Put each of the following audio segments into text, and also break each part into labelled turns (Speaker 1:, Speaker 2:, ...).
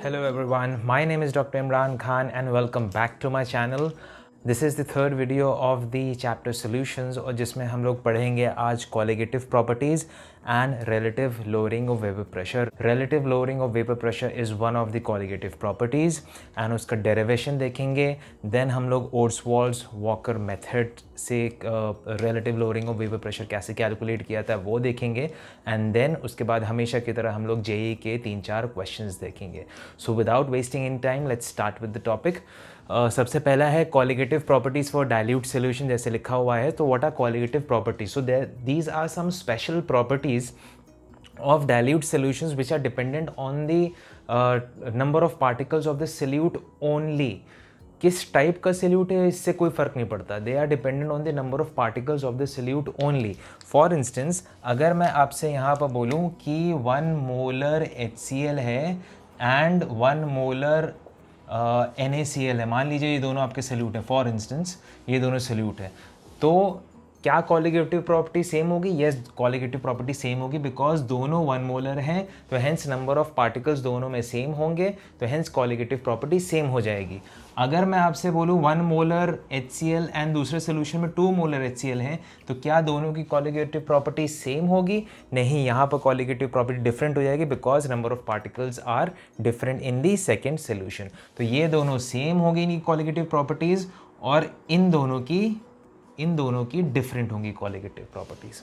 Speaker 1: Hello everyone, my name is Dr. Imran Khan and welcome back to my channel. This is the third video of the chapter solutions और जिसमें हम लोग पढ़ेंगे आज colligative properties and relative lowering of vapor pressure. Relative lowering of vapor pressure is one of the colligative properties and उसका derivation देखेंगे. Then हम लोग Ostwald's Walker method से relative lowering of vapor pressure कैसे calculate किया था वो देखेंगे and then उसके बाद हमेशा की तरह हम लोग JEE के 3-4 questions देखेंगे. So without wasting any time, let's start with the topic. सबसे पहला है colligative properties for dilute solution जैसे लिखा हुआ है. तो what are colligative properties? So these are some special properties of dilute solutions which are dependent on the number of particles of the solute only. किस type का solute है इससे कोई फ़र्क नहीं पड़ता. They are dependent on the number of particles of the solute only. For instance अगर मैं आपसे यहाँ पर बोलूँ कि 1 मोलर HCl है एंड 1 मोलर NaCl है, मान लीजिए ये दोनों आपके सल्यूट है. फॉर इंस्टेंस ये दोनों सल्यूट है, तो क्या कॉलिगेटिव प्रॉपर्टी सेम होगी? यस, कॉलिगेटिव प्रॉपर्टी सेम होगी बिकॉज दोनों 1 मोलर हैं, तो हेंस नंबर ऑफ पार्टिकल्स दोनों में सेम होंगे, तो हेंस कॉलिगेटिव प्रॉपर्टी सेम हो जाएगी. अगर मैं आपसे बोलूँ 1 मोलर HCl एंड दूसरे सोल्यूशन में 2 मोलर HCl हैं, तो क्या दोनों की कॉलिगेटिव प्रॉपर्टी सेम होगी? नहीं, यहाँ पर कॉलिगेटिव प्रॉपर्टी डिफरेंट हो जाएगी because number of particles are different in the second solution. तो ये दोनों सेम होगी इनकी कॉलिगेटिव प्रॉपर्टीज़ और इन दोनों की डिफरेंट होंगी कॉलिगेटिव प्रॉपर्टीज़.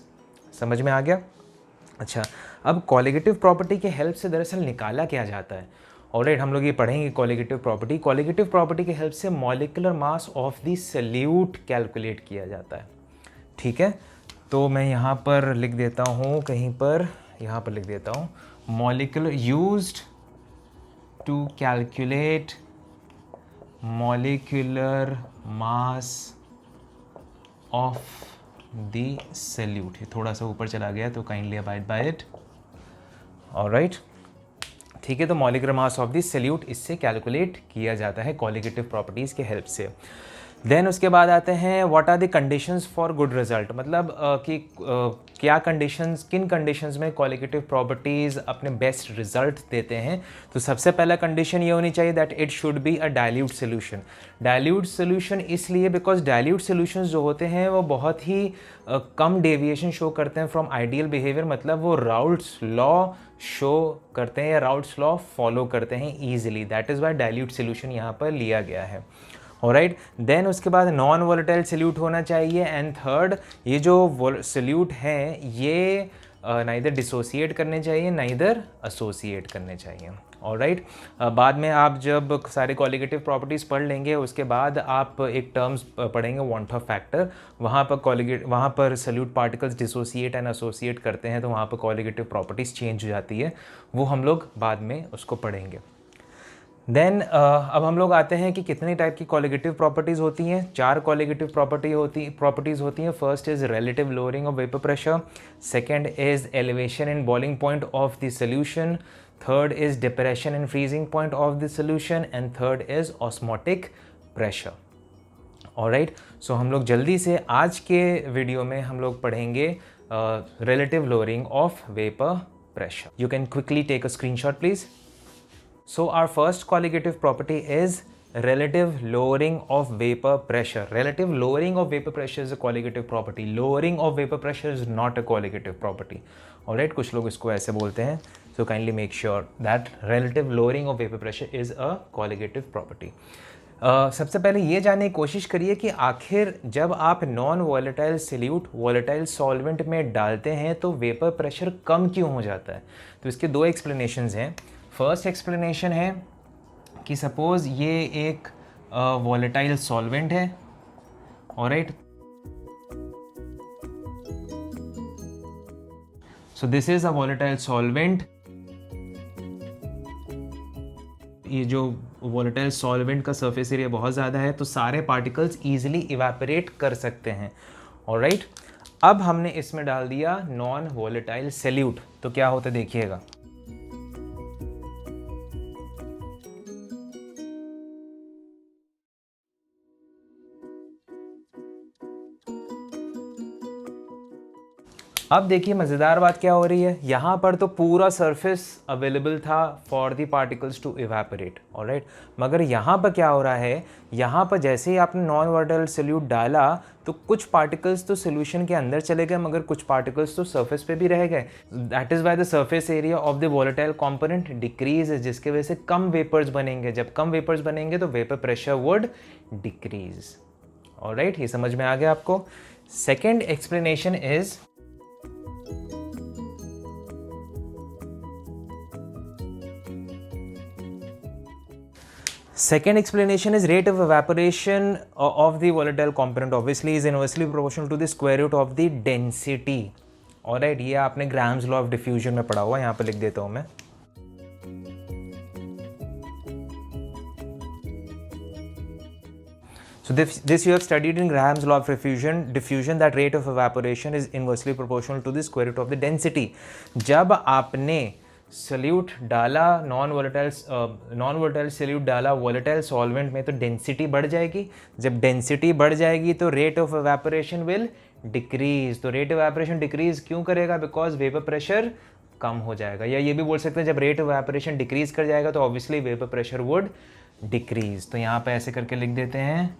Speaker 1: समझ में आ गया? अच्छा, अब कॉलिगेटिव प्रॉपर्टी के हेल्प से दरअसल निकाला क्या जाता है. ऑलराइट, हम लोग ये पढ़ेंगे कॉलिगेटिव प्रॉपर्टी. कॉलिगेटिव प्रॉपर्टी के हेल्प से molecular mass of the salute calculate किया जाता है. ठीक है, तो मैं यहाँ पर लिख देता हूँ, कहीं पर यहाँ पर लिख देता हूँ, molecular used to calculate molecular mass of the solute. ये थोड़ा सा ऊपर चला गया तो kindly abide by it. Alright, ठीक है, तो molecular mass of the solute इससे कैलकुलेट किया जाता है कॉलिगेटिव प्रॉपर्टीज़ के हेल्प से. देन उसके बाद आते हैं what are the conditions for good result. मतलब कि क्या कंडीशंस, किन कंडीशंस में कॉलिगेटिव प्रॉपर्टीज़ अपने बेस्ट रिजल्ट देते हैं. तो सबसे पहला कंडीशन ये होनी चाहिए that it should be a dilute solution. Dilute solution इसलिए बिकॉज डाइल्यूट सोल्यूशंस जो होते हैं वो बहुत ही कम डेविएशन शो करते हैं फ्रॉम आइडियल बिहेवियर. मतलब वो राउल्ट्स लॉ शो करते हैं या राउल्ट्स लॉ फॉलो करते हैं easily. That is why dilute solution यहाँ पर लिया गया है. ऑलराइट, देन उसके बाद नॉन वोलेटाइल सल्यूट होना चाहिए. एंड थर्ड, ये जो सल्यूट हैं ये नाइदर डिसोसिएट करने चाहिए नाइदर एसोसिएट करने चाहिए. ऑलराइट, बाद में आप जब सारे कॉलिगेटिव प्रॉपर्टीज़ पढ़ लेंगे उसके बाद आप एक टर्म्स पढ़ेंगे वांट ऑफ फैक्टर. वहाँ पर salute particles dissociate and associate करते हैं तो वहाँ पर कॉलिगेटिव प्रॉपर्टीज़ चेंज हो जाती है. वो हम लोग बाद में उसको पढ़ेंगे. देन अब हम लोग आते हैं कि कितने टाइप की कॉलिगेटिव प्रॉपर्टीज़ होती हैं. 4 कॉलिगेटिव प्रॉपर्टीज़ होती हैं. First is relative lowering of vapour pressure, second is elevation in boiling point of the solution, third is depression in freezing point of the solution and third is osmotic pressure. Alright, so हम लोग जल्दी से आज के video में हम लोग पढ़ेंगे relative lowering of vapour pressure. You can quickly take a screenshot please. So our first colligative property is relative lowering of vapor pressure. Relative lowering of vapor pressure is a colligative property. Lowering of vapor pressure is not a colligative property. Alright, कुछ लोग इसको ऐसे बोलते हैं. So kindly make sure that relative lowering of vapor pressure is a colligative property. सबसे पहले ये जानने की कोशिश करिए कि आखिर जब आप non volatile solute volatile solvent में डालते हैं तो वेपर प्रेशर कम क्यों हो जाता है. तो इसके 2 एक्सप्लेनेशंस हैं. फर्स्ट एक्सप्लेनेशन है कि सपोज ये एक वॉलेटाइल सॉल्वेंट है. Alright, so this is a volatile solvent. ये जो वॉलेटाइल सॉल्वेंट का सरफेस एरिया बहुत ज़्यादा है तो सारे पार्टिकल्स इजीली इवेपोरेट कर सकते हैं. ऑलराइट, अब हमने इसमें डाल दिया नॉन वॉलेटाइल सल्यूट तो क्या होता है देखिएगा. अब देखिए मज़ेदार बात क्या हो रही है, यहाँ पर तो पूरा सरफेस अवेलेबल था for the particles to evaporate, alright. मगर यहाँ पर क्या हो रहा है, यहाँ पर जैसे ही आपने नॉन वोलेटाइल सोल्यूट डाला तो कुछ पार्टिकल्स तो सोल्यूशन के अंदर चले गए, मगर कुछ पार्टिकल्स तो सरफेस पे भी रह गए। That is why the surface area of the volatile component decrease, जिसके वजह से कम वेपर्स बनेंगे। जब कम वेपर्स बनेंगे तो vapour pressure would decrease, alright. ये समझ में आ गया आपको। Second explanation is second explanation is rate of evaporation of the volatile component obviously is inversely proportional to the square root of the density, alright। ये आपने grams law of diffusion में पढ़ा हुआ, यहाँ पे लिख देता हूँ मैं। So this you have studied in Graham's law of diffusion that rate of evaporation is inversely proportional to the square root of the density। जब आपने सोल्यूट डाला नॉन वोलेटाइल सोल्यूट डाला वोलेटाइल सॉल्वेंट में तो डेंसिटी बढ़ जाएगी। जब density बढ़ जाएगी तो rate of evaporation will decrease. तो रेट ऑफ एवेपोरेशन डिक्रीज क्यों करेगा? बिकॉज वेपर प्रेशर कम हो जाएगा। या ये भी बोल सकते हैं जब रेट ऑफ एवेपोरेशन डिक्रीज कर जाएगा तो obviously vapour pressure would decrease. तो यहाँ पे ऐसे करके लिख देते हैं,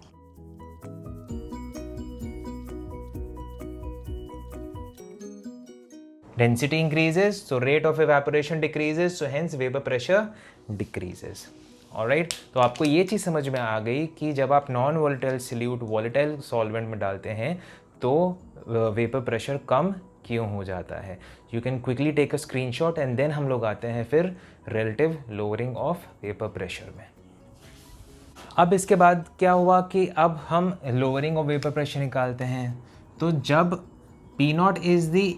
Speaker 1: density increases so rate of evaporation decreases so hence vapor pressure decreases, alright। तो आपको ये चीज़ समझ में आ गई कि जब आप non volatile solute volatile solvent में डालते हैं तो वेपर प्रेशर कम क्यों हो जाता है। You can quickly take a screenshot and then हम लोग आते हैं फिर relative lowering of vapour pressure में। अब इसके बाद क्या हुआ कि अब हम लोअरिंग ऑफ वेपर प्रेशर निकालते हैं। तो जब P0 is the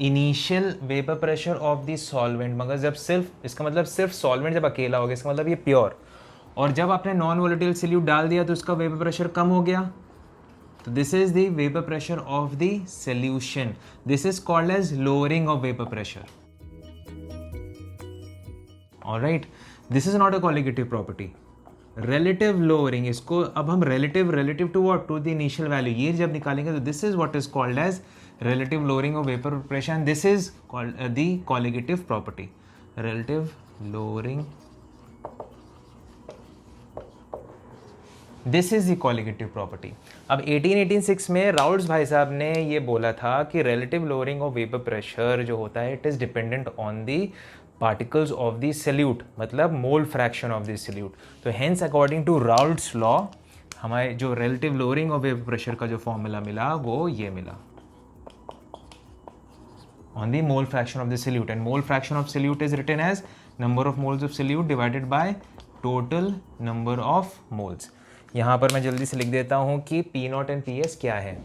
Speaker 1: initial vapour pressure of the solvent, मगर जब सिर्फ इसका मतलब सिर्फ सॉल्वेंट जब अकेला हो गया इसका मतलब ये प्योर, और जब आपने नॉन वोलेटाइल सोल्यूट डाल दिया तो उसका वेपर प्रेशर कम हो गया। तो this is the vapour pressure of the solution. This is called as lowering of vapour pressure, alright. This is not a colligative property. Relative lowering, इसको अब हम relative to what, to the initial value, ये जब निकालेंगे तो this is what is called as relative lowering of vapor pressure and this is called the colligative property, relative lowering, this is the colligative property। अब 1886 में Raoult's भाई साहब ने ये बोला था कि relative lowering of vapor pressure जो होता है it is dependent on the particles of the solute, मतलब mole fraction of the solute। तो hence according to Raoult's law हमारे जो relative lowering of vapor pressure का जो फॉर्मूला मिला वो ये मिला on the mole fraction of the solute, and mole fraction of solute is written as number of moles of solute divided by total number of moles। यहाँ पर मैं जल्दी से लिख देता हूँ कि P0 and PS क्या है।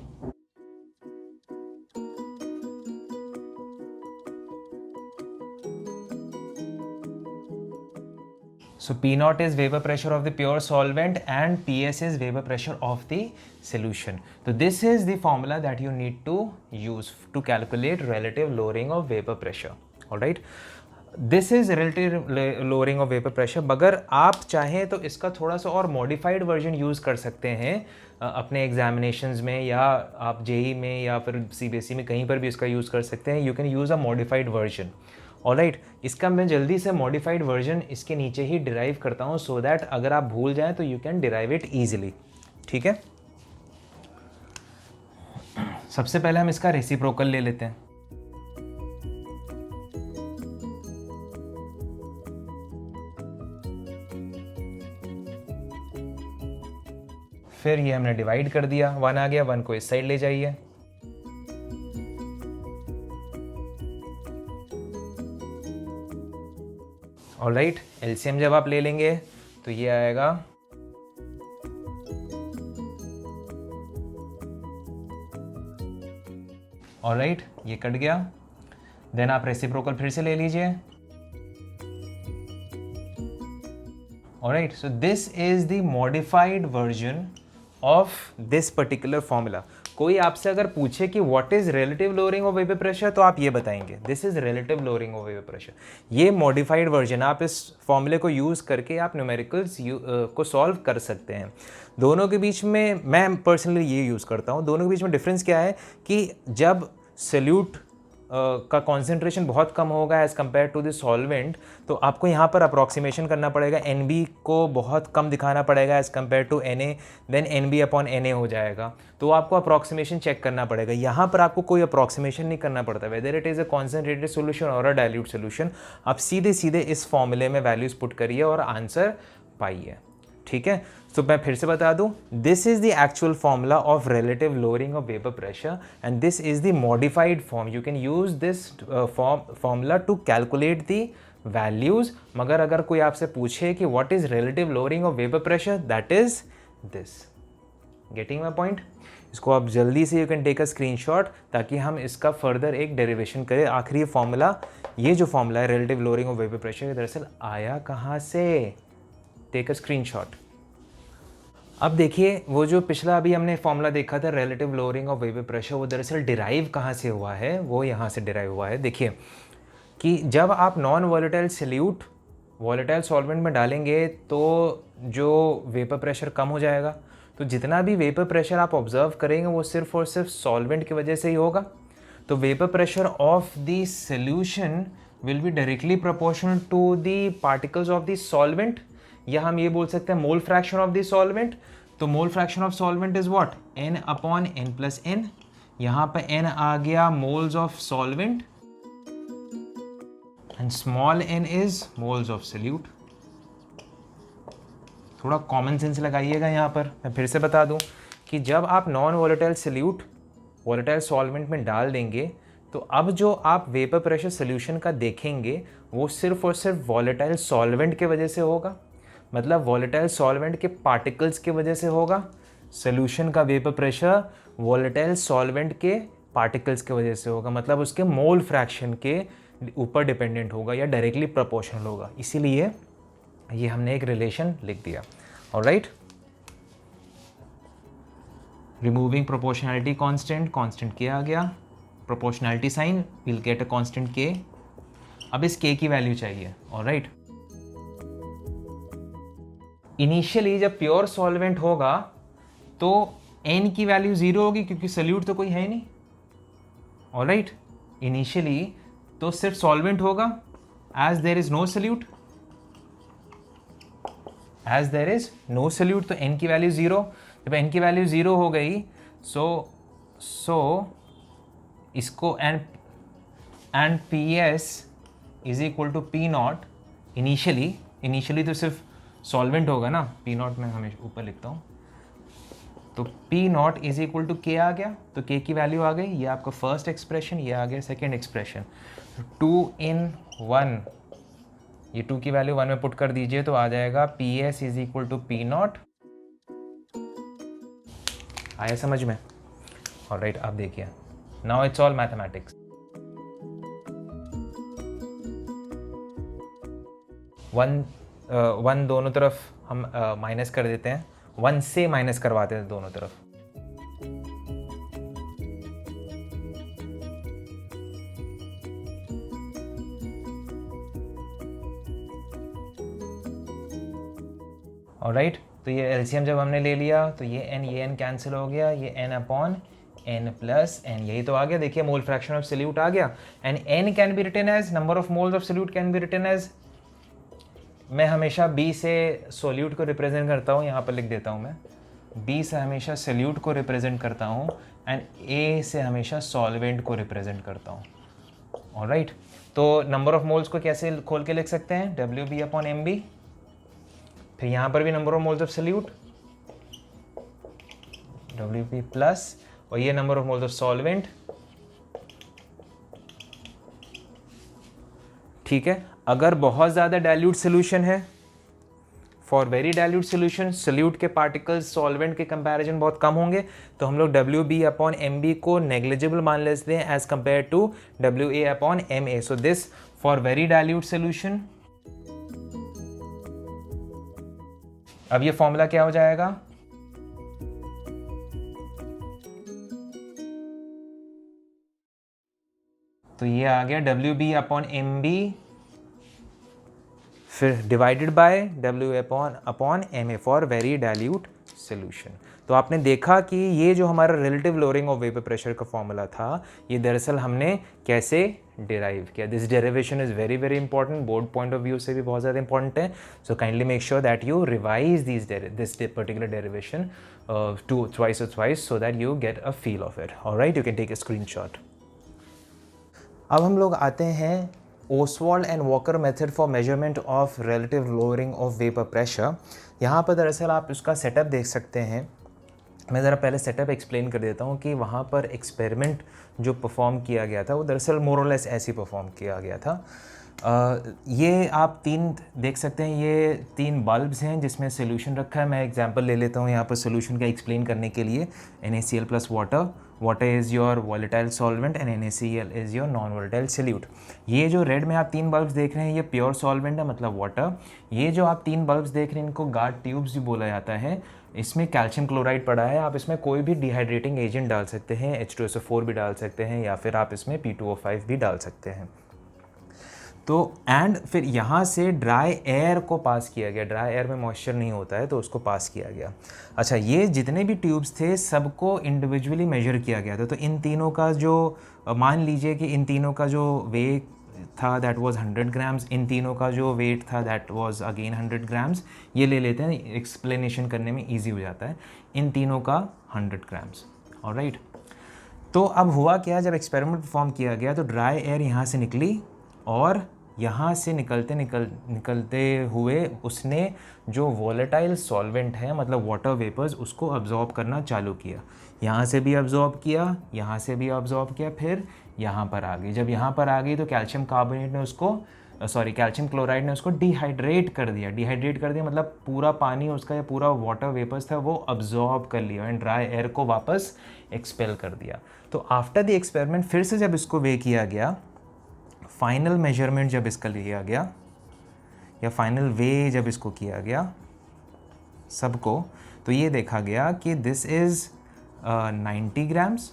Speaker 1: So P0 is vapor pressure of the pure solvent and PS is vapor pressure of the solution। So this is the formula that you need to use to calculate relative lowering of vapor pressure, alright। This is relative lowering of vapor pressure। मगर आप चाहें तो इसका थोड़ा सा और modified version use कर सकते हैं अपने examinations में, या आप JEE में या फिर CBSE में कहीं पर भी इसका use कर सकते हैं। You can use a modified version, alright. इसका मैं जल्दी से मॉडिफाइड वर्जन इसके नीचे ही डिराइव करता हूँ सो दैट अगर आप भूल जाएं तो you can derive it easily, ठीक है। सबसे पहले हम इसका रेसिप्रोकल ले लेते हैं। फिर ये हमने डिवाइड कर दिया, 1 आ गया, 1 को इस साइड ले जाइए, ऑलराइट। एलसीएम जब आप ले लेंगे तो ये आएगा ऑलराइट, ये कट गया। देन आप रेसिप्रोकल फिर से ले लीजिए, alright. So this is the modified version of this particular formula. कोई आपसे अगर पूछे कि what is relative lowering of vapour pressure तो आप ये बताएंगे this is relative lowering of vapour pressure. ये मॉडिफाइड वर्जन, आप इस फॉर्मूले को यूज़ करके आप न्यूमेरिकल्स को सॉल्व कर सकते हैं। दोनों के बीच में मैं पर्सनली ये यूज़ करता हूँ। दोनों के बीच में डिफरेंस क्या है कि जब सोल्यूट का कॉन्सेंट्रेशन बहुत कम होगा as compare to the solvent, तो आपको यहाँ पर अप्रॉक्सीमेशन करना पड़ेगा, NB को बहुत कम दिखाना पड़ेगा as compare to Na, then NB upon Na हो जाएगा। तो आपको अप्रॉक्सीमेशन चेक करना पड़ेगा। यहाँ पर आपको कोई अप्रॉक्सीमेशन नहीं करना पड़ता, whether it is a concentrated solution और अ डाइल्यूट सोल्यूशन। आप सीधे सीधे इस फॉर्मूले में वैल्यूज़ पुट करिए और आंसर पाइए। ठीक है, तो मैं फिर से बता दूं, this is the actual formula of relative lowering of vapour pressure and this is the modified form. You can use this formula to calculate the values. मगर अगर कोई आपसे पूछे कि what is relative lowering of vapour pressure, that is this. Getting my point? इसको आप जल्दी से you can take a screenshot ताकि हम इसका फर्दर एक डेरिवेशन करें। आखिरी फॉर्मूला, ये जो फॉर्मूला है relative lowering of vapour pressure, दरअसल आया कहाँ से? Take a screenshot. अब देखिए, वो जो पिछला अभी हमने फॉर्मूला देखा था relative lowering of vapour pressure, वो दरअसल डिराइव कहाँ से हुआ है? वो यहाँ से डिराइव हुआ है। देखिए कि जब आप non volatile solute volatile solvent में डालेंगे तो जो वेपर प्रेशर कम हो जाएगा। तो जितना भी वेपर प्रेशर आप ऑब्जर्व करेंगे वो सिर्फ और सिर्फ सॉल्वेंट की वजह से ही होगा। तो vapour pressure of the solution will be directly proportional to the particles of the solvent, या हम ये बोल सकते हैं mole fraction of the solvent. तो mole fraction of solvent is what? N upon N plus N। यहाँ पर N आ गया moles of solvent and small n is moles of solute. थोड़ा कॉमन सेंस लगाइएगा यहाँ पर। मैं फिर से बता दूँ कि जब आप non volatile solute volatile solvent में डाल देंगे तो अब जो आप वेपर प्रेशर सोल्यूशन का देखेंगे वो सिर्फ और सिर्फ वॉलेटाइल सॉल्वेंट के वजह से होगा। मतलब वॉलेटाइल सॉल्वेंट के पार्टिकल्स की वजह से होगा। सोल्यूशन का वेपर प्रेशर वॉलेटाइल सॉल्वेंट के पार्टिकल्स की वजह से होगा, मतलब उसके मोल फ्रैक्शन के ऊपर डिपेंडेंट होगा या डायरेक्टली प्रोपोर्शनल होगा। इसीलिए ये हमने एक रिलेशन लिख दिया। Alright, removing proportionality constant, constant के आ गया, proportionality sign, will get a constant K. अब इस के की वैल्यू चाहिए। ऑलराइट, इनिशियली जब प्योर सॉल्वेंट होगा तो n की वैल्यू 0 होगी क्योंकि सॉल्यूट तो कोई है नहीं। ऑलराइट, इनिशियली तो सिर्फ सॉल्वेंट होगा as there is no solute, as there is no solute तो n की वैल्यू 0। जब n की वैल्यू 0 हो गई सो इसको and PS is equal to P naught. Initially तो सिर्फ सॉल्वेंट होगा ना, P नॉट में हमेशा ऊपर लिखता हूँ, तो P naught is equal to K आ गया। तो K की वैल्यू आ गई, ये आपका फर्स्ट एक्सप्रेशन, ये आ गया सेकेंड एक्सप्रेशन। 2 in 1, ये 2 की वैल्यू 1 में पुट कर दीजिए तो आ जाएगा PS is equal to P naught. आया समझ में? ऑलराइट, आप देखिए, नाउ इट्स ऑल मैथमेटिक्स। 1 दोनों तरफ हम माइनस कर देते हैं, 1 से माइनस करवाते हैं दोनों तरफ। ऑलराइट, तो ये एलसीएम जब हमने ले लिया तो ये n कैंसिल हो गया, ये n upon n plus n, यही तो आ गया। देखिए मोल फ्रैक्शन ऑफ सॉल्यूट आ गया and n can be written as number of moles of solute can be written as, मैं हमेशा B से सॉल्यूट को रिप्रेजेंट करता हूँ, यहाँ पर लिख देता हूँ मैं, B से हमेशा सॉल्यूट को रिप्रेजेंट करता हूँ एंड A से हमेशा सॉल्वेंट को रिप्रेजेंट करता हूँ। ऑलराइट, तो नंबर ऑफ मोल्स को कैसे खोल के लिख सकते हैं? WB upon MB। फिर यहाँ पर भी number of moles of solute WB plus, और ये number of moles of solvent. ठीक है, अगर बहुत ज़्यादा डाइल्यूट सोल्यूशन है, for very dilute solution, solute के पार्टिकल्स सॉल्वेंट के कंपैरिजन बहुत कम होंगे, तो हम लोग WB अपॉन MB को नेग्लिजिबल मान लेते हैं as compare to WA upon MA। So this for very dilute solution. अब ये फॉर्मूला क्या हो जाएगा? तो ये आ गया WB अपॉन MB, फिर divided by WA upon MA for very dilute solution. तो आपने देखा कि ये जो हमारा relative lowering of vapour pressure का फॉर्मूला था, ये दरअसल हमने कैसे डिराइव किया. This derivation is very very important, board point of view से भी बहुत ज़्यादा इंपॉर्टेंट है. So kindly make sure that you revise this particular derivation twice or thrice so that you get a feel of it. All right, you can take a screenshot. अब हम लोग आते हैं Oswald and walker method for measurement of relative lowering of vapour pressure. यहाँ पर दरअसल आप उसका सेटअप देख सकते हैं. मैं ज़रा पहले सेटअप एक्सप्लेन कर देता हूँ कि वहाँ पर एक्सपेरिमेंट जो परफॉर्म किया गया था वो दरअसल मोर और लेस ऐसे परफॉर्म किया गया था. ये आप 3 देख सकते हैं, ये 3 बल्ब्स हैं जिसमें सोल्यूशन रखा है. मैं एग्जांपल ले लेता हूँ यहाँ पर सोल्यूशन का एक्सप्लेन करने के लिए. NaCl plus water is your volatile solvent and NaCl is your non volatile solute. ये जो रेड में आप 3 बल्ब्स देख रहे हैं ये प्योर सॉल्वेंट है, मतलब वाटर. ये जो आप 3 बल्ब्स देख रहे हैं इनको गार्ड ट्यूब्स भी बोला जाता है. इसमें कैल्शियम क्लोराइड पड़ा है. आप इसमें कोई भी डिहाइड्रेटिंग एजेंट डाल सकते हैं, H2SO4 भी डाल सकते हैं, या फिर आप इसमें P2O5 भी डाल सकते हैं. तो एंड फिर यहाँ से ड्राई एयर को पास किया गया. ड्राई एयर में मॉइस्चर नहीं होता है तो उसको पास किया गया. अच्छा, ये जितने भी ट्यूब्स थे सबको इंडिविजुअली मेजर किया गया था. तो इन तीनों का जो मान लीजिए कि इन तीनों का जो वेट था दैट वाज 100 ग्राम्स, इन तीनों का जो वेट था दैट वाज अगेन 100 ग्राम्स. ये ले लेते हैं, एक्सप्लेनेशन करने में ईजी हो जाता है. इन तीनों का 100 ग्राम्स. ऑलराइट, तो अब हुआ क्या, जब एक्सपेरिमेंट परफॉर्म किया गया तो ड्राई एयर यहाँ से निकली और यहाँ से निकलते हुए उसने जो वॉलेटाइल सॉल्वेंट है मतलब वाटर वेपर्स उसको अब्जॉर्ब करना चालू किया. यहाँ से भी अब्जॉर्ब किया, यहाँ से भी अब्जॉर्ब किया, फिर यहाँ पर आ गई. जब यहाँ पर आ गई तो कैल्शियम क्लोराइड ने उसको डिहाइड्रेट कर दिया. मतलब पूरा पानी उसका या पूरा वाटर वेपर्स था वो अब्जॉर्ब कर लिया एंड ड्राई एयर को वापस एक्सपेल कर दिया. तो आफ्टर द एक्सपेरिमेंट फिर से जब इसको वे किया गया, फाइनल मेजरमेंट जब इसका लिया गया या फाइनल वे जब इसको किया गया सबको, तो ये देखा गया कि this is 90 grams,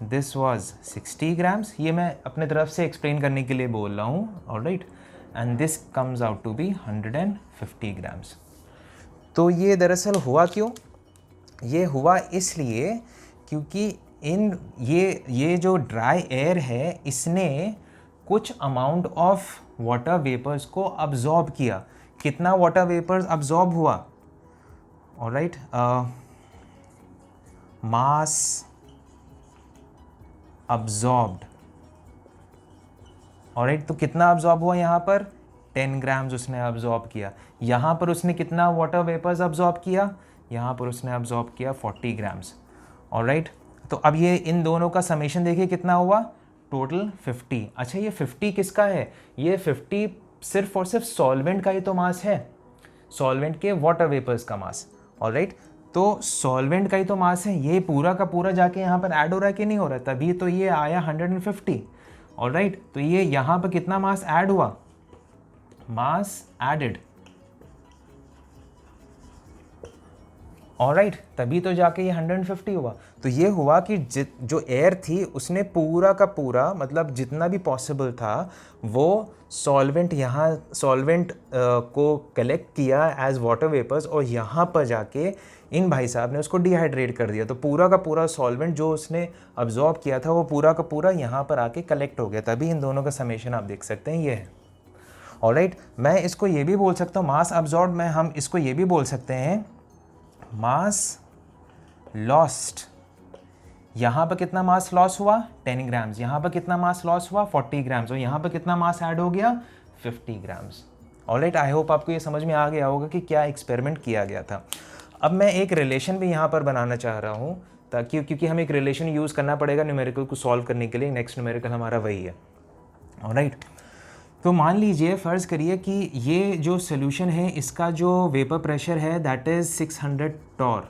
Speaker 1: this was 60 grams. ये मैं अपने तरफ से एक्सप्लेन करने के लिए बोल रहा हूँ. Alright, and this comes out to be 150 grams. तो ये दरअसल हुआ क्यों? ये हुआ इसलिए क्योंकि ये जो ड्राई एयर है इसने कुछ अमाउंट ऑफ वाटर वेपर्स को अब्जॉर्ब किया. कितना वाटर वेपर्स अब्जॉर्ब हुआ? ऑलराइट, मास अब्जॉर्ब्ड. ऑलराइट, तो कितना अब्जॉर्ब हुआ? यहाँ पर 10 ग्राम्स उसने अब्जॉर्ब किया. यहाँ पर उसने कितना वाटर वेपर्स अब्जॉर्ब किया? यहाँ पर उसने अब्जॉर्ब किया 40 ग्राम्स. ऑलराइट, तो अब ये इन दोनों का समेशन देखिए कितना हुआ, टोटल 50. अच्छा, ये 50 किसका है? ये 50 सिर्फ और सिर्फ सॉल्वेंट का ही तो मास है, सॉल्वेंट के वाटर वेपर्स का मास. ऑलराइट, तो सॉल्वेंट का ही तो मास है. ये पूरा का पूरा जाके यहाँ पर ऐड हो रहा है कि नहीं हो रहा है? तभी तो ये आया 150. ऑलराइट, तो ये यहाँ पर कितना मास ऐड हुआ? मास एडेड. ऑलराइट, तभी तो जाके ये 150 हुआ. तो ये हुआ कि जो एयर थी उसने पूरा का पूरा मतलब जितना भी पॉसिबल था वो सॉल्वेंट को कलेक्ट किया एज वाटर वेपर्स और यहाँ पर जाके इन भाई साहब ने उसको डिहाइड्रेट कर दिया. तो पूरा का पूरा सॉल्वेंट जो उसने अब्जॉर्ब किया था वो पूरा का पूरा यहाँ पर आके कलेक्ट हो गया. तभी इन दोनों का समेशन आप देख सकते हैं ये है. ऑलराइट, मैं इसको ये भी बोल सकता हूँ मास अब्जॉर्ब में, हम इसको ये भी बोल सकते हैं मास लॉस्ट. यहाँ पर कितना मास लॉस हुआ? 10 ग्राम्स. यहाँ पर कितना मास लॉस हुआ? 40 ग्राम्स. और यहाँ पर कितना मास ऐड हो गया? 50 ग्राम्स. ऑलराइट, आई होप आपको ये समझ में आ गया होगा कि क्या एक्सपेरिमेंट किया गया था. अब मैं एक रिलेशन भी यहाँ पर बनाना चाह रहा हूँ ताकि क्योंकि हमें एक रिलेशन यूज़ करना पड़ेगा न्यूमेरिकल को सॉल्व करने के लिए. नेक्स्ट न्यूमेरिकल हमारा वही है. ऑलराइट, तो मान लीजिए फ़र्ज़ करिए कि ये जो सोल्यूशन है इसका जो वेपर प्रेशर है that is 600 torr.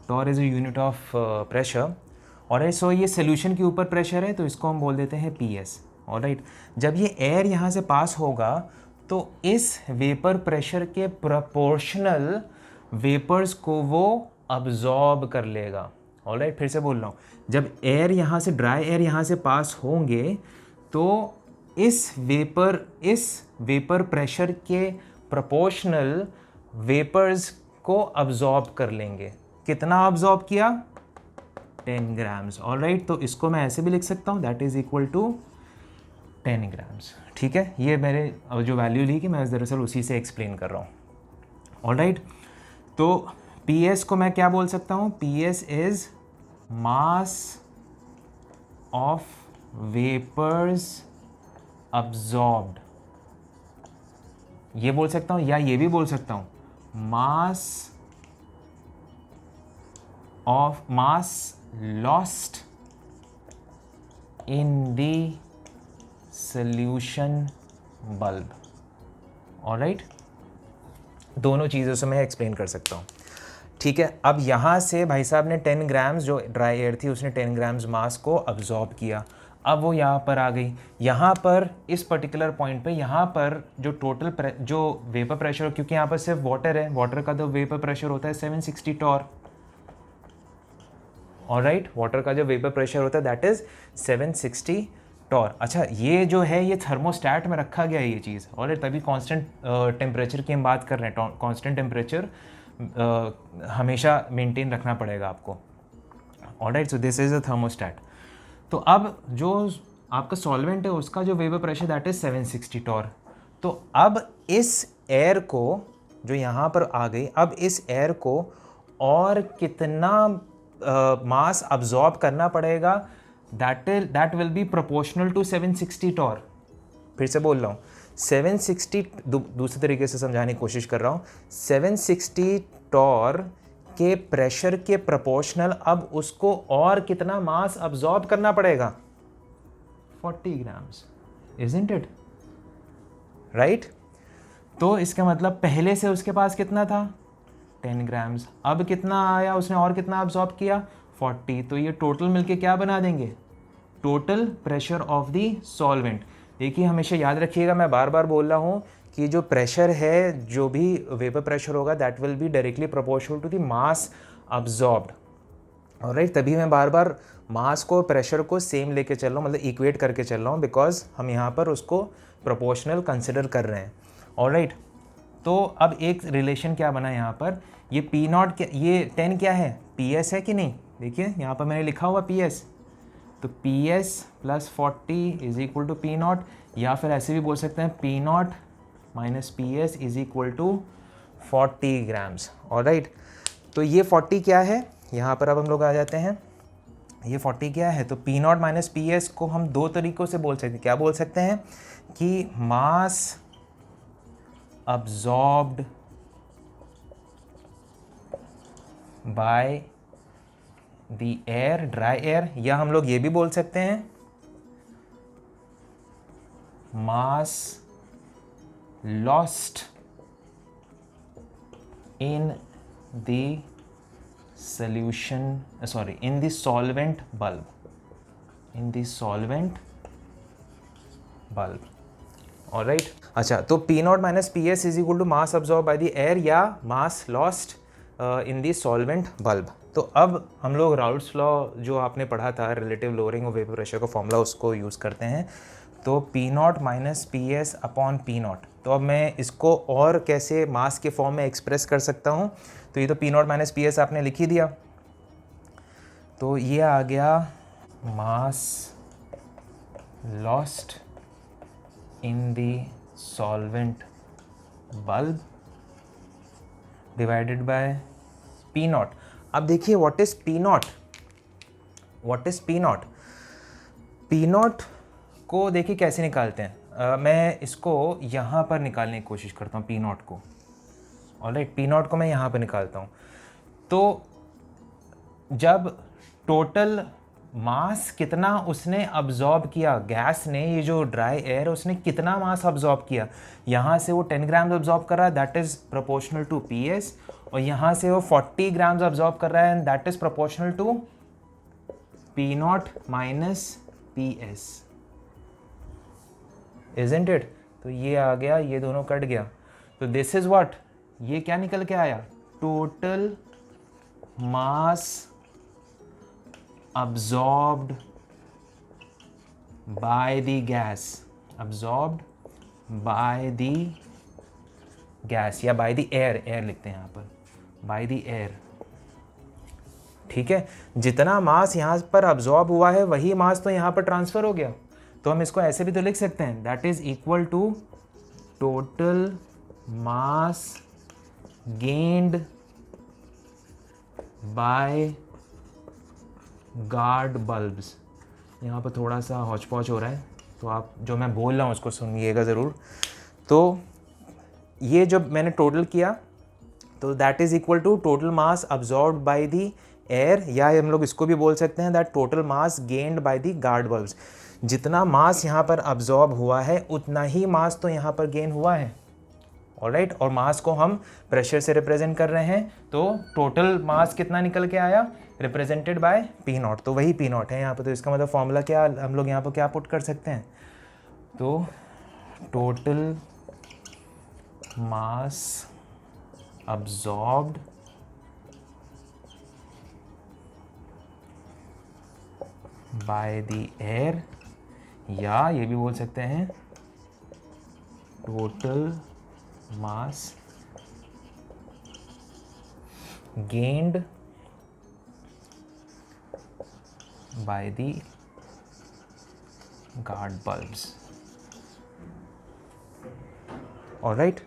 Speaker 1: Torr is a unit of pressure. और सो ये सोल्यूशन के ऊपर प्रेशर है तो इसको हम बोल देते हैं PS. ऑलराइट, जब ये एयर यहाँ से पास होगा तो इस वेपर प्रेशर के प्रोपोर्शनल वेपर्स को वो अब्जॉर्ब कर लेगा. ऑलराइट, फिर से बोल रहा हूँ, जब एयर यहाँ से ड्राई एयर यहाँ से पास होंगे तो इस वेपर प्रेशर के प्रोपोर्शनल वेपर्स को अब्जॉर्ब कर लेंगे. कितना ऑब्जॉर्ब किया, 10 ग्राम्स। ऑलराइट, तो इसको मैं ऐसे भी लिख सकता हूँ, that is equal to 10 grams. ठीक है, ये मेरे जो वैल्यू ली कि मैं दरअसल उसी से एक्सप्लेन कर रहा हूँ। ऑलराइट, तो पी एस को मैं क्या बोल सकता हूँ, P S is mass of vapours absorbed, ये बोल सकता हूँ, या ये भी बोल सकता हूँ mass lost in the solution bulb. Alright, दोनों चीज़ों से मैं एक्सप्लेन कर सकता हूँ। ठीक है, अब यहाँ से भाई साहब ने 10 ग्राम्स, जो ड्राई एयर थी उसने 10 ग्राम्स मास को अब्जॉर्ब किया। अब वो यहाँ पर आ गई, यहाँ पर इस पर्टिकुलर पॉइंट पे यहाँ पर जो टोटल जो वेपर प्रेशर, क्योंकि यहाँ पर सिर्फ वाटर है, वाटर का जो वेपर प्रेशर होता है 760 टॉर। ऑलराइट, वाटर का जो वेपर प्रेशर होता है दैट इज 760 टॉर। अच्छा, ये जो है ये थर्मोस्टैट में रखा गया है ये चीज़, और तभी कांस्टेंट टेम्परेचर की हम बात कर रहे हैं। कांस्टेंट टेम्परेचर हमेशा मेंटेन रखना पड़ेगा आपको। Alright, so this is a thermostat. तो अब जो आपका सॉल्वेंट है उसका जो vapour pressure that is 760 torr. तो अब इस एयर को जो यहाँ पर आ गई, अब इस एयर को और कितना मास अब्जॉर्ब करना पड़ेगा, that will be proportional to 760 torr. फिर से बोल रहा हूँ, 760 दूसरे तरीके से समझाने की कोशिश कर रहा हूँ, 760 टॉर के प्रेशर के प्रोपोर्शनल अब उसको और कितना मास अब्जॉर्ब करना पड़ेगा, 40 ग्राम्स, इजंट इट राइट। तो इसका मतलब पहले से उसके पास कितना था, 10 ग्राम्स, अब कितना आया, उसने और कितना अब्जॉर्ब किया, 40। तो ये टोटल मिलके क्या बना देंगे, total pressure of the solvent. देखिए हमेशा याद रखिएगा, मैं बार बार बोल रहा हूँ कि जो प्रेशर है, जो भी वेपर प्रेशर होगा that will be directly proportional to the mass absorbed. Alright, तभी मैं बार बार मास को प्रेशर को सेम लेके चल रहा हूँ, मतलब इक्वेट करके चल रहा हूँ, बिकॉज हम यहाँ पर उसको प्रोपोर्शनल कंसिडर कर रहे हैं। ऑलराइट, तो अब एक रिलेशन क्या बना यहाँ पर, ये पी नॉट, ये 10 क्या है, पी एस है कि नहीं। देखिए यहाँ पर मैंने लिखा हुआ पी एस, तो P S plus 40 is equal to P naught, या फिर ऐसे भी बोल सकते हैं P naught minus P S is equal to 40 grams. Alright, तो ये 40 क्या है, यहाँ पर अब हम लोग आ जाते हैं, ये 40 क्या है, तो P naught minus P S को हम दो तरीक़ों से बोल सकते हैं। क्या बोल सकते हैं कि मास absorbed by the air, dry air, या हम लोग ये भी बोल सकते हैं mass lost in the solution, sorry, in the solvent bulb, in the solvent bulb. Alright, अच्छा, तो P naught minus P S is equal to mass absorb by the air या mass lost in the solvent bulb. तो अब हम लोग Raoult's law जो आपने पढ़ा था, relative lowering of vapour pressure का फॉर्मूला, उसको यूज़ करते हैं। तो P naught minus P S upon P not, तो अब मैं इसको और कैसे मास के फॉर्म में एक्सप्रेस कर सकता हूँ। तो ये तो P naught minus P S आपने लिख ही दिया, तो ये आ गया मास lost in the solvent bulb divided by P naught। अब देखिए what is P naught, what is P naught, P naught को देखिए कैसे निकालते हैं। मैं इसको यहाँ पर निकालने की कोशिश करता हूँ P naught को। ऑलराइट, P naught को मैं यहाँ पर निकालता हूँ। तो जब टोटल मास कितना उसने अब्जॉर्ब किया, गैस ने, ये जो ड्राई एयर उसने कितना मास अब्जॉर्ब किया, यहाँ से वो 10 ग्राम्स अब्जॉर्ब कर रहा है, that is proportional to P S, और यहाँ से वो 40 ग्राम्स अब्जॉर्ब कर रहा है and that is proportional to P naught minus P S, isn't it. तो ये आ गया, ये दोनों कट गया, तो दिस इज व्हाट, ये क्या निकल के आया, total mass absorbed by the gas, absorbed by the gas या by the air, air लिखते हैं यहाँ पर, by the air। ठीक है, जितना मास यहाँ पर अब्जॉर्ब हुआ है वही मास तो यहाँ पर ट्रांसफ़र हो गया, तो हम इसको ऐसे भी तो लिख सकते हैं, that is equal to total mass gained by guard bulbs. यहाँ पर थोड़ा सा हौच पौच हो रहा है, तो आप जो मैं बोल रहा हूँ उसको सुनिएगा ज़रूर। तो ये जब मैंने टोटल किया तो that is equal to total mass absorbed by the air, या हम लोग इसको भी बोल सकते हैं that total mass gained by the guard bulbs. जितना मास यहाँ पर अब्जॉर्ब हुआ है उतना ही मास तो यहाँ पर गेन हुआ है, ऑलराइट। और मास को हम प्रेशर से रिप्रेजेंट कर रहे हैं, तो टोटल मास कितना निकल के आया, रिप्रेजेंटेड बाय पी नॉट, तो वही पी नॉट है यहाँ पर। तो इसका मतलब फॉर्मूला क्या हम लोग यहाँ पर क्या पुट कर सकते हैं, तो total mass absorbed by the air, या ये भी बोल सकते हैं total mass gained by the guard bulbs, alright.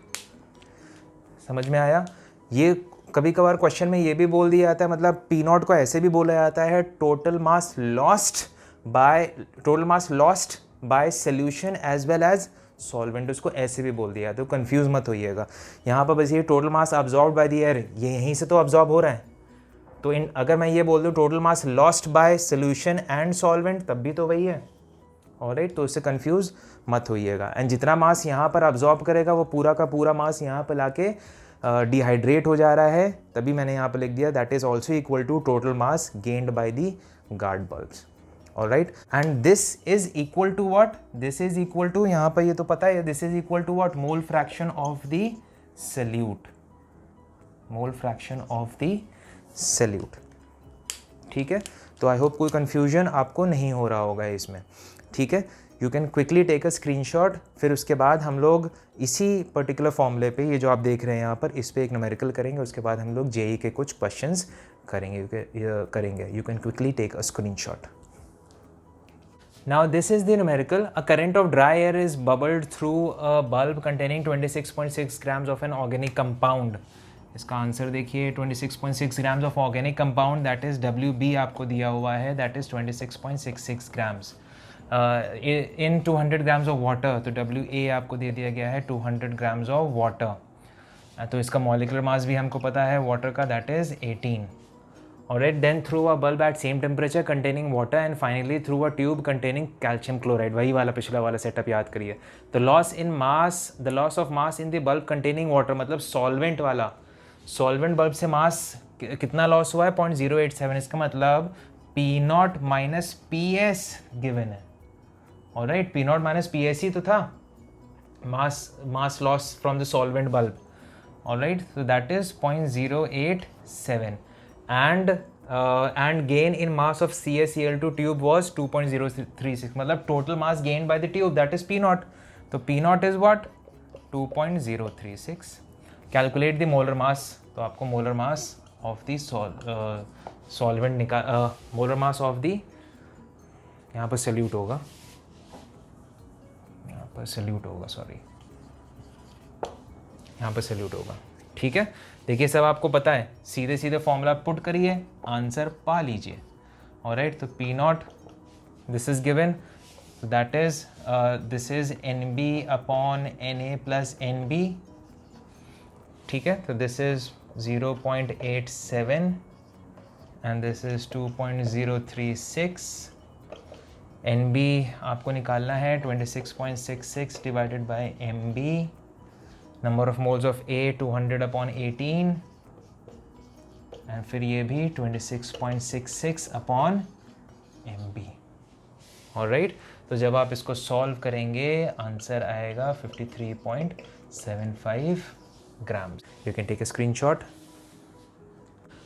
Speaker 1: समझ में आया। ये कभी कभार क्वेश्चन में ये भी बोल दिया जाता है, मतलब पी नॉट को ऐसे भी बोला जाता है total mass lost by solution as well as solvent, उसको ऐसे भी बोल दिया, तो कंफ्यूज मत होइएगा। यहाँ पर बस ये total mass absorb by the air, ये यहीं से तो अब्जॉर्ब हो रहा है, तो अगर मैं ये बोल दूँ total mass lost by solution and solvent, तब भी तो वही है, ऑलराइट। तो इससे कंफ्यूज मत होइएगा। एंड जितना मास यहाँ पर अब्जॉर्ब करेगा वो पूरा का पूरा मास यहाँ पर लाके डिहाइड्रेट हो जा रहा है, तभी मैंने यहाँ पर लिख दिया that is also equal to total mass gained by the guard bulbs, alright. And this is equal to what, this is equal to, यहाँ पर ये तो पता है, this is equal to what, mole fraction of the solute, mole fraction of the solute, ठीक है। तो I hope कोई कन्फ्यूजन आपको नहीं हो रहा होगा इसमें, ठीक है। You can quickly take a screenshot, फिर उसके बाद हम लोग इसी पर्टिकुलर फॉर्मूले पे, ये जो आप देख रहे हैं यहाँ पर, इस पे एक न्यूमेरिकल करेंगे, उसके बाद हम लोग जेई के कुछ क्वेश्चंस करेंगे। You can quickly take a screenshot. Now this is the numerical. A current of dry air is bubbled through a bulb containing 26.6 grams of an organic compound. इसका आंसर देखिए 26.6 grams of organic compound, that is WB आपको दिया हुआ है, that is 26.66 grams. In 200 grams of water, तो WA आपको दे दिया गया है 200 grams of water. तो इसका molecular mass भी हमको पता है water का, that is 18. Alright, then through a bulb at same temperature containing water and finally through a tube containing calcium chloride. वही वाला पिछला वाला सेटअप याद करिए. The loss of mass in the bulb containing water, मतलब solvent वाला, solvent bulb से mass कितना लॉस हुआ है, 0.087. इसका मतलब P0 minus PS given है. Alright, P0 minus PS ही तो था, mass loss from the solvent bulb. Alright, so that is 0.087. And gain in mass of CaCl2 tube was 2.036. मतलब total mass gained by the tube, that is P0. तो P0 is what, 2.036. Calculate the molar mass. तो आपको molar mass of the solvent molar mass of the, यहाँ पर solute होगा, यहाँ पर solute होगा, sorry, यहाँ पर solute होगा, ठीक है। देखिए सब आपको पता है, सीधे सीधे फॉर्मूला पुट करिए, आंसर पा लीजिए। ऑलराइट, तो P0 this is given, that is this is NB upon NA plus NB, ठीक है। तो this is 0.87 and this is 2.036. NB आपको निकालना है 26.66 divided by MB. Number of moles of A 200 upon 18 and फिर ये भी 26.66 अपॉन MB. ऑलराइट, तो जब आप इसको सॉल्व करेंगे आंसर आएगा 53.75 grams. You can take a screenshot.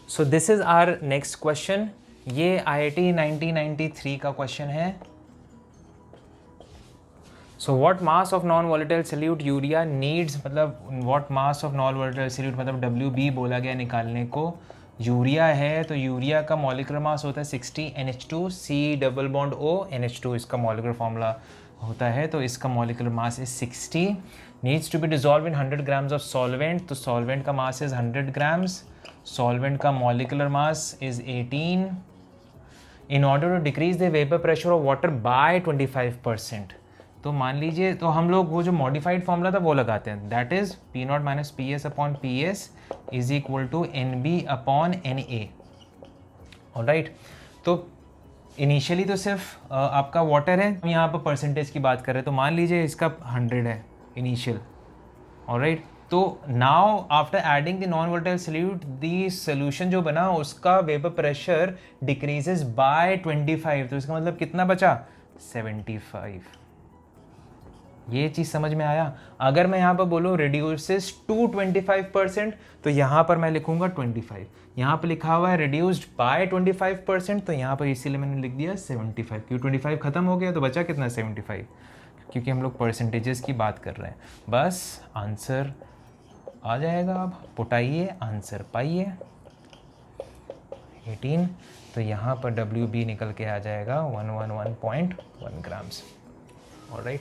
Speaker 1: So this is our next question. ये IIT 1993 का क्वेश्चन है. So what mass of non-volatile solute urea needs, मतलब what mass of non-volatile solute, मतलब WB बोला गया निकालने को, यूरिया है तो यूरिया का मॉलिक्यूलर मास होता है 60 NH2 C double bond O NH2 इसका मॉलिक्यूलर फॉर्मूला होता है। तो इसका molecular mass is 60, needs to be dissolve in 100 grams of solvent. तो सॉल्वेंट का मास इज 100 ग्राम्स, सॉल्वेंट का molecular mass is 18। In order to decrease the vapour pressure of water by 25%। तो मान लीजिए, तो हम लोग वो जो मॉडिफाइड फॉर्मूला था वो लगाते हैं, that is P naught minus P S upon P S is equal to N B upon N A. Alright, तो इनिशियली तो सिर्फ आपका वाटर है, हम यहाँ पर परसेंटेज की बात कर रहे हैं, तो मान लीजिए इसका 100 है इनिशियल। ऑलराइट, तो now after adding the non volatile solute the solution जो बना उसका वेपर प्रेशर डिक्रीजेस बाय 25। तो इसका मतलब कितना बचा? 75। ये चीज़ समझ में आया? अगर मैं यहाँ पर बोलूँ रिड्यूसेस टू 25%, तो यहाँ पर मैं लिखूंगा 25। यहाँ पर लिखा हुआ है रिड्यूस्ड बाय 25%, तो यहाँ पर इसीलिए मैंने लिख दिया 75। क्यों 25 खत्म हो गया तो बचा कितना? 75, क्योंकि हम लोग परसेंटेजेस की बात कर रहे हैं। बस आंसर आ जाएगा, अब पुटाइए, आंसर पाइए 18। तो यहाँ पर WB निकल के आ जाएगा 111.1 grams. Alright,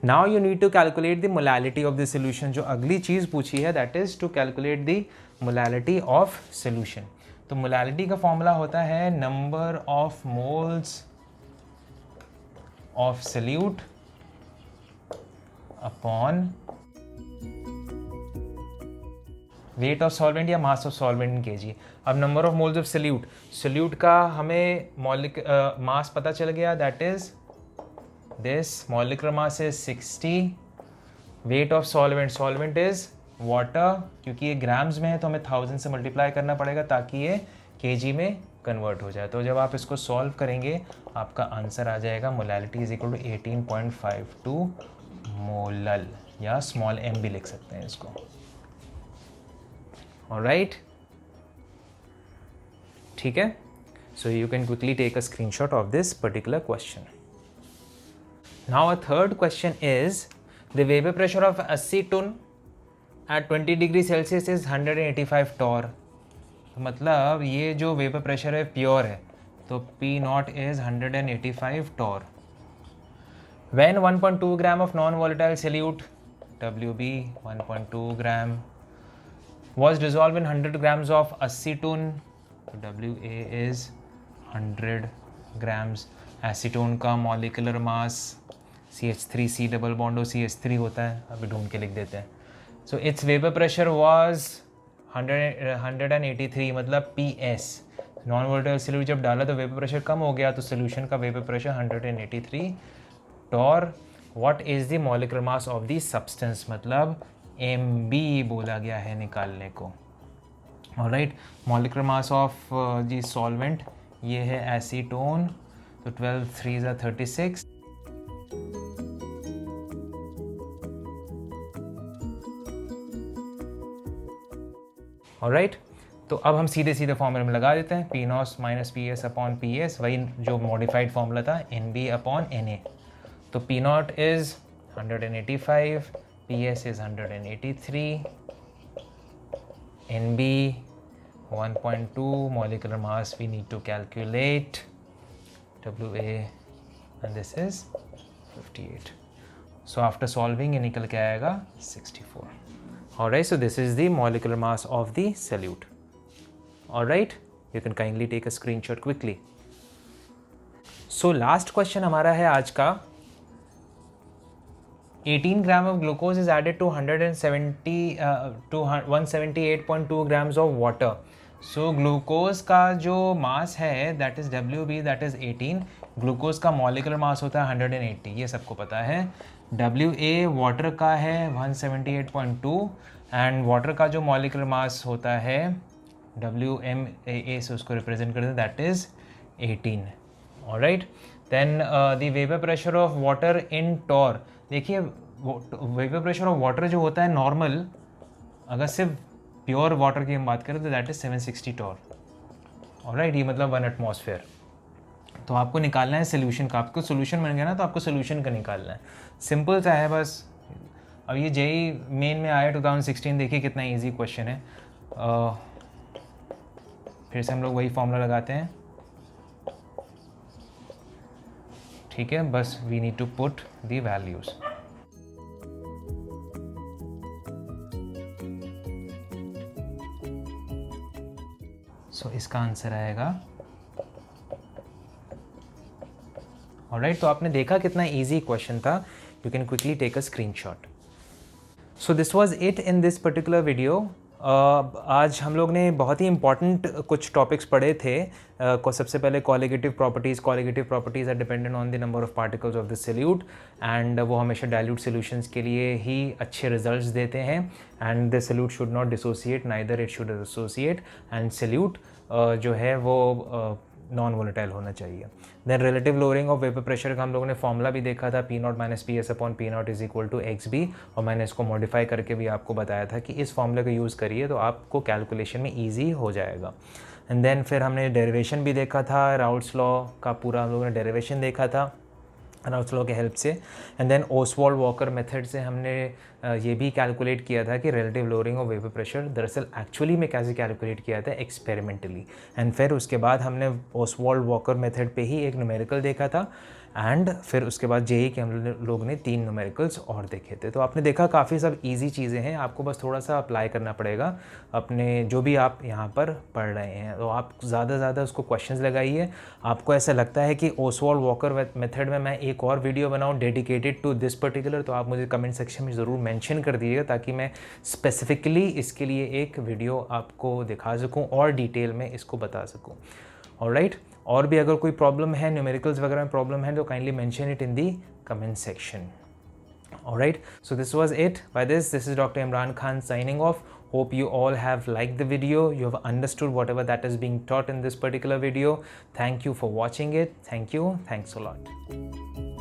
Speaker 1: now you need to calculate the molality of the solution. जो अगली चीज़ पूछी है that is to calculate the molality of solution. तो मोलैलिटी का फॉर्मूला होता है number of moles of solute upon weight of solvent या mass of solvent in KG. अब number of moles of solute, solute का हमें मास पता चल गया, that is this molecular mass is 60, weight of solvent is water, क्योंकि ये grams में है तो हमें 1000 से मल्टीप्लाई करना पड़ेगा ताकि ये केजी में कन्वर्ट हो जाए। तो जब आप इसको सॉल्व करेंगे आपका आंसर आ जाएगा molality is equal to 18.52 molal, या स्मॉल m भी लिख सकते हैं इसको। ऑलराइट, ठीक है, so you can quickly take a screenshot of this particular question. Now a third question is the vapor pressure of acetone at 20 degree Celsius is 185 torr। मतलब ये जो वेपर प्रेशर है प्योर है तो P naught is 185 torr। When 1.2 gram of non-volatile solute WB 1.2 gram was dissolved in 100 grams of acetone, WA is 100 grams। Acetone का molecular मास CH3C double bond CH3 होता है, अभी ढूंढ के लिख देते हैं। So it's vapour pressure was 183, मतलब PS। नॉन वोलेटाइल सॉल्यूट जब डाला तो वेपर प्रेशर कम हो गया, तो सोल्यूशन का vapour pressure 183 torr. What is the molecular mass of the substance, मतलब MB बोला गया है निकालने को। Alright, molecular mass of the solvent ये है एसीटोन, तो 12 3s are 36। ऑलराइट, तो अब हम सीधे सीधे फॉर्मूले में लगा देते हैं, P not minus P S upon P S, वही जो मॉडिफाइड फॉर्मूला था NB अपॉन NA। तो P naught is 185, PS is 183, NB 1.2, molecular mass we need to calculate WA and this is 58. So after solving ये निकल के आएगा 64. Alright, so this is the molecular mass of the solute. Alright, you can kindly take a screenshot quickly. So last question हमारा है आज का, 18 gram of glucose is added to 178.2 grams of water. So glucose का जो mass है that is WB, that is 18। Glucose का molecular mass होता है 180, ये सबको पता है। WA वाटर का है 178.2 एंड वाटर का जो मॉलिक्यूलर मास होता है WMA से उसको रिप्रेजेंट करते हैं, that is 18। Alright, then the vapour pressure of water in torr. देखिए वेपर प्रेशर ऑफ वाटर जो होता है नॉर्मल, अगर सिर्फ प्योर वाटर की हम बात करें तो दैट इज 760 टॉर। ऑलराइट, ये मतलब 1 एटमॉस्फेयर। तो आपको निकालना है सोल्यूशन का, आपको सोल्यूशन बन गया ना, तो आपको सोल्यूशन का निकालना है। सिंपल सा है बस। अब ये जेई मेन में आया 2016, देखिए कितना इजी क्वेश्चन है। फिर से हम लोग वही फॉर्मूला लगाते हैं, ठीक है, बस we need to put the values. So इसका आंसर आएगा, ऑलराइट। तो आपने देखा कितना इजी क्वेश्चन था, you can quickly take a screenshot. So this was it in this particular video. आज हम लोग ने बहुत ही इंपॉर्टेंट कुछ टॉपिक्स पढ़े थे। को सबसे पहले colligative properties are dependent on the number of particles of the solute, and वो हमेशा डाइल्यूट सॉल्यूशंस के लिए ही अच्छे रिजल्ट्स देते हैं। And the solute should not dissociate, neither it should associate, and solute जो है वो नॉन वोलेटाइल होना चाहिए। Then relative lowering of vapour pressure का हम लोगों ने फॉर्मूला भी देखा था, P0 minus P S upon P0 is equal to XB, और मैंने इसको मॉडिफाई करके भी आपको बताया था कि इस फॉर्मूले का यूज़ करिए तो आपको कैलकुलेशन में ईजी हो जाएगा। एंड देन फिर हमने डेरिवेशन भी देखा था, राउल्ट्स लॉ का पूरा हम लोगों ने डेरिवेशन देखा था राउल्ट्स लॉ के हेल्प से। And then Ostwald Walker method से हमने ये भी कैलकुलेट किया था कि relative lowering of vapour pressure दरअसल एक्चुअली में कैसे कैलकुलेट किया था, एक्सपेरिमेंटली। एंड फिर उसके बाद हमने ओसवाल्ड वॉकर मेथड पे ही एक न्यूमेरिकल देखा था, एंड फिर उसके बाद जेई के हम लोग ने 3 न्यूमेरिकल्स और देखे थे। तो आपने देखा काफ़ी सब इजी चीज़ें हैं, आपको बस थोड़ा सा अप्लाई करना पड़ेगा अपने जो भी आप यहाँ पर पढ़ रहे हैं। तो आप ज़्यादा से ज़्यादा उसको क्वेश्चंस लगाइए। आपको ऐसा लगता है कि ओसवाल्ड वॉकर मेथड में मैं एक और वीडियो बनाऊँ डेडिकेटेड टू दिस पर्टिकुलर, तो आप मुझे कमेंट सेक्शन में ज़रूर मेंशन कर दीजिएगा, ताकि मैं स्पेसिफिकली इसके लिए एक वीडियो आपको दिखा सकूँ और डिटेल में इसको बता सकूँ। ऑलराइट, और भी अगर कोई प्रॉब्लम है, न्यूमेरिकल्स वगैरह में प्रॉब्लम है, तो kindly mention it in the comment section. Alright, so this was it. By this is Dr. Imran Khan signing off. Hope you all have liked the video, you have understood whatever that is being taught in this particular video. Thank you for watching it. Thank you. Thanks a lot.